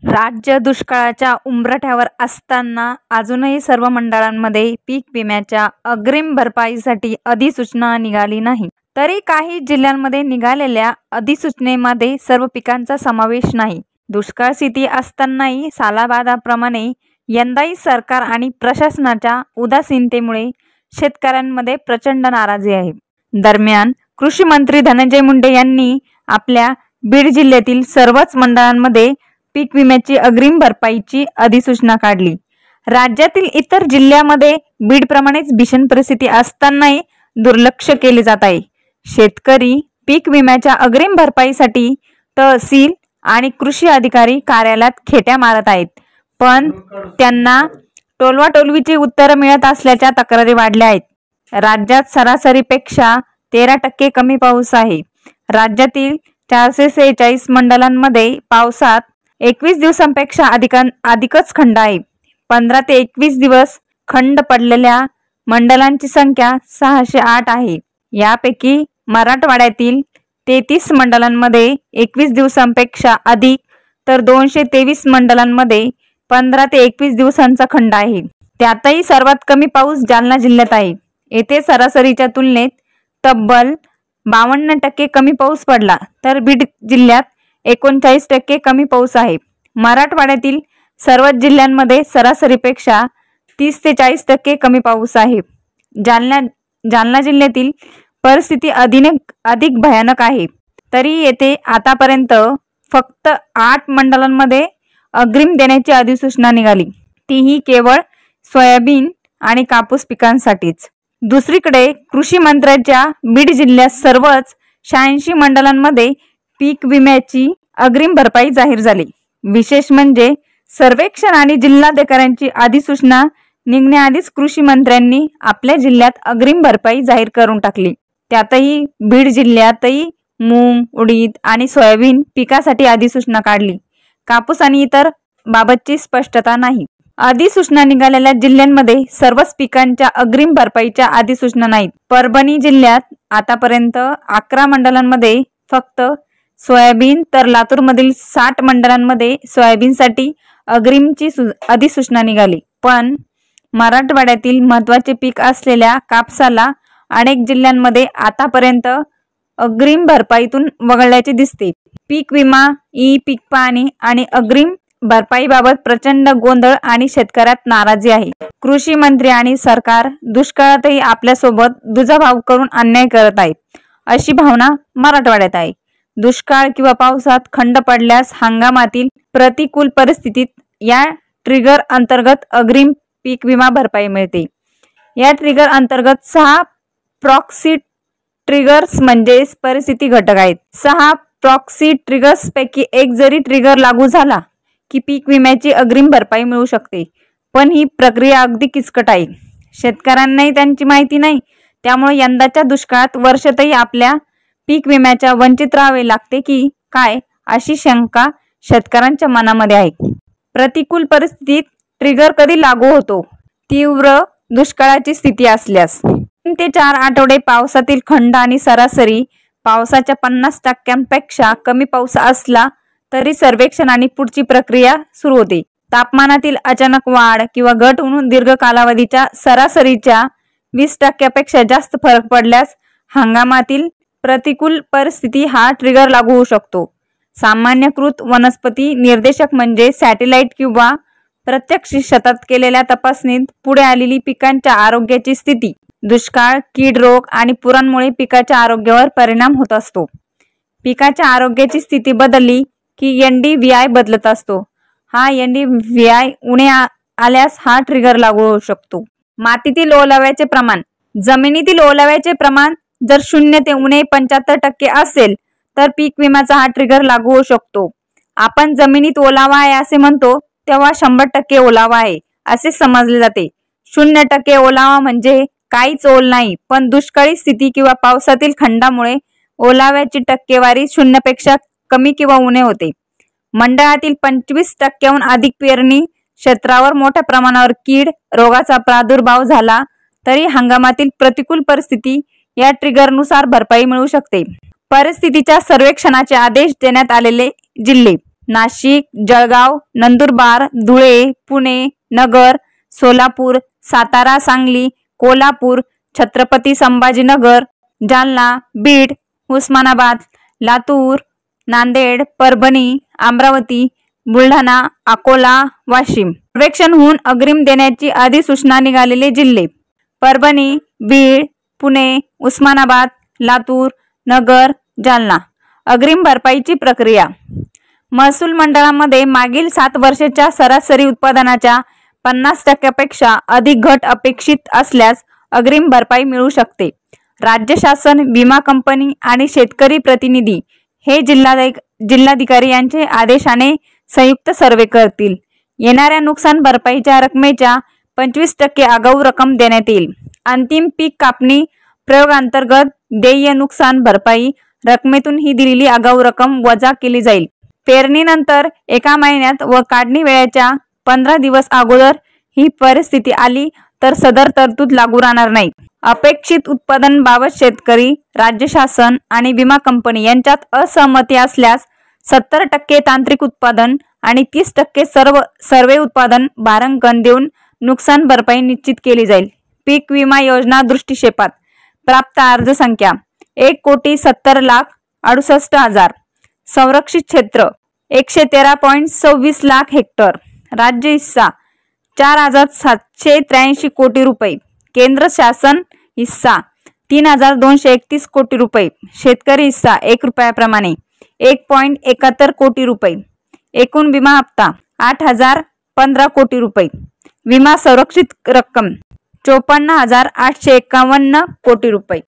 राज्य दुष्काळाच्या उंबरठ्यावर असताना अजूनही सर्व मंडळांमध्ये पीक विम्याच्या अग्रिम भरपाईसाठी अधिसूचना निघाली नाही. तरी काही जिल्ह्यांमध्ये निघालेल्या अधिसूचनेमध्ये सर्व पिकांचा समावेश नाही. दुष्काळ स्थिती असतानाही सालाबादाप्रमाणे यंदाही सरकार आणि प्रशासनाच्या उदासीनतेमुळे शेतकऱ्यांमध्ये प्रचंड नाराजी आहे. दरम्यान कृषी मंत्री धनंजय मुंडे यांनी आपल्या बीड जिल्ह्यातील सर्वच मंडळांमध्ये पीक विम्याची अग्रिम भरपाईची अधिसूचना काढली. राज्यातील इतर जिल्ह्यामध्ये बीडप्रमाणेच भीषण परिस्थिती असतानाही दुर्लक्ष केले जात आहे. शेतकरी पीक विम्याच्या अग्रिम भरपाईसाठी तहसील आणि कृषी अधिकारी कार्यालयात खेट्या मारत आहेत, पण त्यांना टोलवाटोलवीची उत्तरं मिळत असल्याच्या तक्रारी वाढल्या आहेत. राज्यात सरासरीपेक्षा 13% कमी पाऊस आहे. राज्यातील 446 मंडलांमध्ये पावसात 21 दिवसांपेक्षा अधिकच खंड आहे. 15 ते 21 दिवस खंड पडलेल्या मंडलांची संख्या 608 आहे. यापैकी मराठवाड्यातील 33 मंडलांमध्ये 21 दिवसांपेक्षा अधिक तर 223 मंडलांमध्ये 15 ते 21 दिवसांचा खंड आहे. त्यातही सर्वात कमी पाऊस जालना जिल्ह्यात आहे. येथे सरासरीच्या तुलनेत तब्बल 52% कमी पाऊस पडला, तर बीड जिल्ह्यात 39% कमी पाऊस आहे. मराठवाड्यातील सर्वच जिल्ह्यांमध्ये सरासरीपेक्षा 30 ते 40% कमी पाऊस आहे. जालना जिल्ह्यातील परिस्थिती अधिक भयानक आहे. तरी येथे आतापर्यंत फक्त 8 मंडलांमध्ये अग्रिम देण्याची अधिसूचना निघाली, तीही केवळ सोयाबीन आणि कापूस पिकांसाठीच. दुसरीकडे कृषी मंत्र्यांच्या बीड जिल्ह्यात सर्वच 86 मंडलांमध्ये पीक विम्याची अग्रिम भरपाई जाहीर झाली. विशेष म्हणजे सर्वेक्षण आणि जिल्हाधिकाऱ्यांची अधिसूचना निघण्याआधीच कृषी मंत्र्यांनी आपल्या जिल्ह्यात अग्रिम भरपाई जाहीर करून टाकली. त्यातही बीड जिल्ह्यातही मूग, उडीद आणि सोयाबीन पिकासाठी अधिसूचना काढली. कापूस आणि इतर बाबतची स्पष्टता नाही. अधिसूचना निघालेल्या जिल्ह्यांमध्ये सर्वच पिकांच्या अग्रिम भरपाईच्या अधिसूचना नाहीत. परभणी जिल्ह्यात आतापर्यंत 11 मंडलांमध्ये फक्त सोयाबीन, तर लातूरमधील 60 मंडलांमध्ये सोयाबीनसाठी अग्रिमची अधिसूचना निघाली. पण मराठवाड्यातील महत्त्वाचे पीक असलेल्या कापसाला अनेक जिल्ह्यांमध्ये आतापर्यंत अग्रिम भरपाईतून वगळल्याचे दिसते. पीक विमा, पीक पाहणी आणि अग्रिम भरपाईबाबत प्रचंड गोंधळ आणि शेतकऱ्यात नाराजी आहे. कृषी मंत्री आणि सरकार दुष्काळातही आपल्यासोबत दुजाभाव करून अन्याय करत आहेत, अशी भावना मराठवाड्यात आहे. दुष्काळ किंवा पावसात खंड पडल्यास हंगामातील प्रतिकूल परिस्थितीत या ट्रिगर अंतर्गत अग्रिम पीक विमा भरपाई मिळते. या ट्रिगर अंतर्गत 6 प्रॉक्सी ट्रिगर्स म्हणजे परिस्थिती घटक आहेत. 6 प्रॉक्सी ट्रिगर्स पैकी एक जरी ट्रिगर लागू झाला की पीक विम्याची अग्रिम भरपाई मिळू शकते. पण ही प्रक्रिया अगदी किचकट आहे. शेतकऱ्यांनाही त्यांची माहिती नाही. त्यामुळे यंदाच्या दुष्काळात वर्षातही आपल्या पीक विम्याच्या वंचित राहावे लागते की काय, अशी शंका शेतकऱ्यांच्या मनामध्ये आहे. प्रतिकूल परिस्थितीत ट्रिगर कधी लागू होतो? तीव्र दुष्काळाची स्थिती असल्यास. 3 ते 4 आठवडे पावसातील खंड आणि सरासरी पावसाच्या 50% कमी पाऊस असला तरी सर्वेक्षण आणि पुढची प्रक्रिया सुरू होते. तापमानातील अचानक वाढ किंवा घट होऊन दीर्घ कालावधीच्या सरासरीच्या 20% जास्त फरक पडल्यास हंगामातील प्रतिकूल परिस्थिती हा ट्रिगर लागू होऊ शकतो. सामान्यकृत वनस्पती निर्देशक म्हणजे सॅटेलाइट किंवा प्रत्यक्ष शेतात केलेल्या तपासणीत पुढे आलेली पिकांच्या आरोग्याची स्थिती. दुष्काळ, कीड रोग आणि पुरांमुळे पिकाच्या आरोग्यावर परिणाम होत असतो. पिकाच्या आरोग्याची स्थिती बदलली की NDVI बदलत असतो. हा NDVI उणे आल्यास हा ट्रिगर लागू होऊ शकतो. मातीतील ओलाव्याचे प्रमाण. जमिनीतील ओलाव्याचे प्रमाण जर 0 ते उणे 75% असेल तर पीक विम्याचा हा ट्रिगर लागू होऊ शकतो. आपण जमिनीत ओलावा आहे असे म्हणतो तेव्हा 100% ओलावा आहे असे समजले जाते. 0% ओलावा म्हणजे काहीच ओल नाही. पण दुष्काळी स्थिती किंवा पावसातील खंडामुळे ओलाव्याची टक्केवारी 0 पेक्षा कमी किंवा उणे होते. मंडळातील 25%हून अधिक पेरणी क्षेत्रावर मोठ्या प्रमाणावर कीड रोगाचा प्रादुर्भाव झाला तरी हंगामातील प्रतिकूल परिस्थिती या ट्रिगरनुसार भरपाई मिळू शकते. परिस्थितीच्या सर्वेक्षणाचे आदेश देण्यात आलेले जिल्हे. नाशिक, जळगाव, नंदुरबार, धुळे, पुणे, नगर, सोलापूर, सातारा, सांगली, कोल्हापूर, छत्रपती संभाजीनगर, जालना, बीड, उस्मानाबाद, लातूर, नांदेड, परभणी, अमरावती, बुलढाणा, अकोला, वाशिम. सर्वेक्षण होऊन अग्रिम देण्याची अधिसूचना निघालेले जिल्हे: परभणी, बीड, पुणे, उस्मानाबाद, लातूर, नगर, जालना. अग्रिम भरपाईची प्रक्रिया: महसूल मंडळामध्ये मागील 7 वर्षाच्या सरासरी उत्पादनाच्या 50% अधिक घट अपेक्षित असल्यास अग्रिम भरपाई मिळू शकते. राज्य शासन, विमा कंपनी आणि शेतकरी प्रतिनिधी हे जिल्हाधिकारी यांचे आदेशाने संयुक्त सर्वे करतील. येणाऱ्या नुकसान भरपाईच्या रकमेच्या 25% आगाऊ रक्कम देण्यात येईल. अंतिम पीक कापणी प्रयोगांतर्गत देय नुकसान भरपाई रकमेतून ही दिलेली आगाऊ रक्कम वजा केली जाईल. पेरणीनंतर 1 महिन्यात व काढणी वेळेच्या 15 दिवस अगोदर ही परिस्थिती आली तर सदर तरतूद लागू राहणार नाही. अपेक्षित उत्पादनाबाबत शेतकरी, राज्य शासन आणि विमा कंपनी यांच्यात असहमती असल्यास 70% तांत्रिक उत्पादन आणि 30% सर्वे उत्पादन भारांकन देऊन नुकसान भरपाई निश्चित केली जाईल. पीक विमा योजना दृष्टिक्षेपात प्राप्त अर्ज संख्या 1,70,68,000. संरक्षित क्षेत्र 113.26 लाख हेक्टर. राज्य हिस्सा 4,783 कोटी रुपये. केंद्र शासन हिस्सा 3,231 कोटी रुपये. शेतकरी हिस्सा 1 रुपयाप्रमाणे 1.71 कोटी रुपये. एकूण विमा हप्ता 8,015 कोटी रुपये. विमा संरक्षित रक्कम 54,851 कोटी रुपये.